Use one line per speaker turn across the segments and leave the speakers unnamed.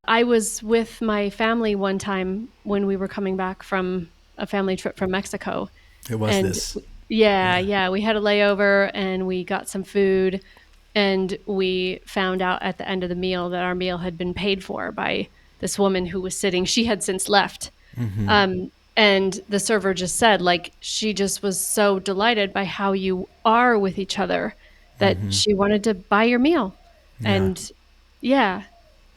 I was with my family one time when we were coming back from a family trip from Mexico.
It was
And
this.
yeah,
Yeah.
yeah, we had a layover and we got some food. And we found out at the end of the meal that our meal had been paid for by this woman who was sitting. She had since left.
Mm-hmm.
And the server just said, like, she just was so delighted by how you are with each other that
Mm-hmm.
she wanted to buy your meal.
Yeah.
And yeah,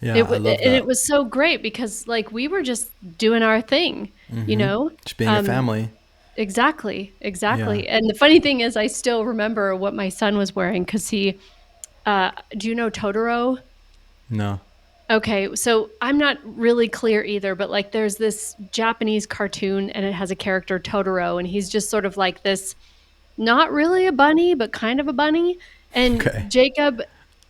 Yeah. I love
and it
that.
was so great because like we were just doing our thing, you
Mm-hmm.
know?
Just being a
Um,
family.
exactly,
Yeah.
exactly. And the funny thing is, I still remember what my son was wearing because do you know Totoro?
No.
Okay, so I'm not really clear either, but like there's this Japanese cartoon and it has a character Totoro, and he's just sort of like this, not really a bunny, but kind of a bunny. And
Okay.
Jacob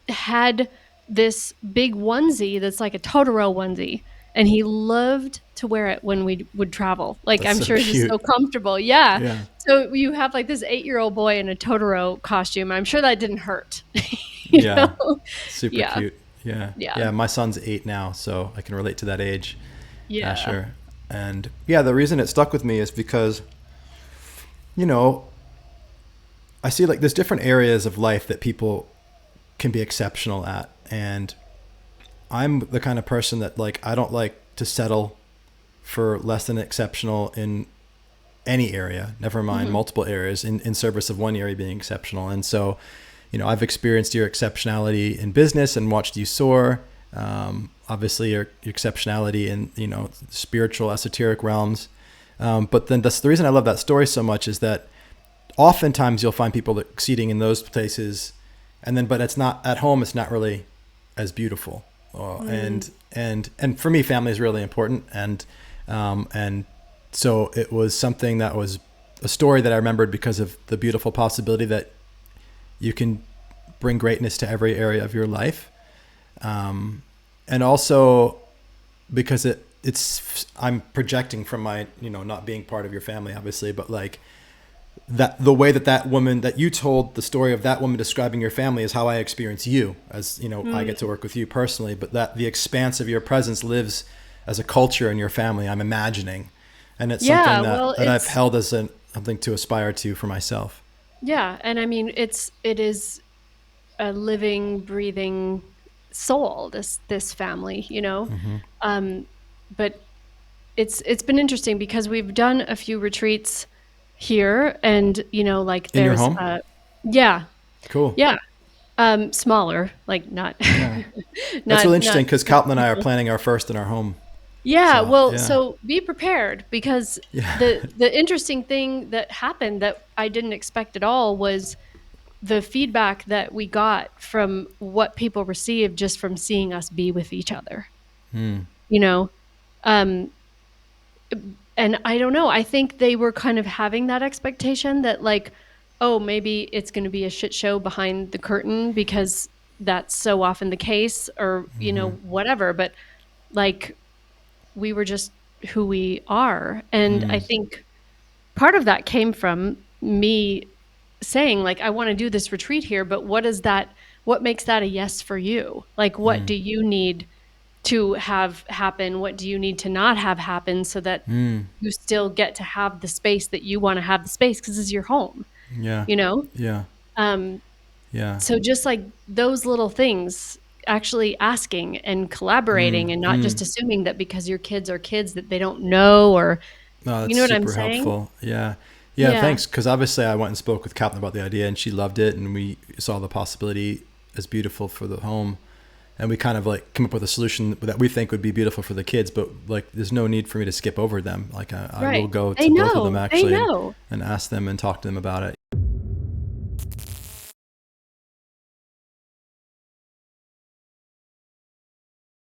had this big onesie that's like a Totoro onesie, and he loved to wear it when we would travel. Like
That's
I'm
so
sure it's just
cute.
so comfortable. Yeah.
Yeah.
So you have like this 8-year-old boy in a Totoro costume. I'm sure that didn't hurt. you know?
Yeah. Super
Yeah.
cute. Yeah.
Yeah.
Yeah. My son's 8 now, so I can relate to that age,
Yeah.
Asher. And yeah, the reason it stuck with me is because, you know, I see like there's different areas of life that people can be exceptional at. And I'm the kind of person that like, I don't like to settle for less than exceptional in any area, never mind
Mhm.
multiple areas in service of one area being exceptional. And so, you know, I've experienced your exceptionality in business and watched you soar. Obviously, your exceptionality in, you know, spiritual, esoteric realms. But then that's the reason I love that story so much is that oftentimes you'll find people exceeding in those places, and then but it's not at home. It's not really as beautiful.
Mm.
And for me, family is really important, and so it was something that was a story that I remembered because of the beautiful possibility that you can bring greatness to every area of your life, and also because it's I'm projecting from my, you know, not being part of your family obviously, but like that the way that that woman that you told the story of that woman describing your family is how I experience you, as you know, I get to
Mm.
work with you personally, but that the expanse of your presence lives as a culture in your family, I'm imagining, and it's something
Yeah, well,
that I've held as something to aspire to for myself.
yeah, and I mean, it is a living, breathing soul, this family, you know?
Hmm.
Um, but it's been interesting because we've done a few retreats here and, you know, like
In your
there's
home.
yeah,
Cool.
yeah, smaller, like not
Yeah, that's really
not
interesting because Calvin and I are planning our first in our home.
Yeah,
So
well,
yeah.
so be prepared because
Yeah.
the interesting thing that happened that I didn't expect at all was the feedback that we got from what people received just from seeing us be with each other,
Hmm.
you know? Um, and I don't know, I think they were kind of having that expectation that like, oh, maybe it's going to be a shit show behind the curtain because that's so often the case or, you know,
Hmm.
whatever, but like we were just who we are. And I
Hmm.
think part of that came from me saying, like, I want to do this retreat here, but what makes that a yes for you? Like, what
Hmm.
do you need to have happen? What do you need to not have happen so that
Hmm.
you still get to have the space that you want to have the space because it's your home,
Yeah.
you know?
Yeah.
Um,
Yeah.
so just like those little things, actually asking and
Hmm.
collaborating and not
Hmm.
just assuming that because your kids are kids that they don't know or
No,
you
that's
know what I'm
super
saying?
helpful. Yeah. Yeah,
Yeah.
thanks. Because obviously I went and spoke with Captain about the idea and she loved it. And we saw the possibility as beautiful for the home. And we kind of like come up with a solution that we think would be beautiful for the kids. But like, there's no need for me to skip over them. Like, I will
Right.
go
They
to both of them
know. They
actually
know.
and ask them and talk to them about it.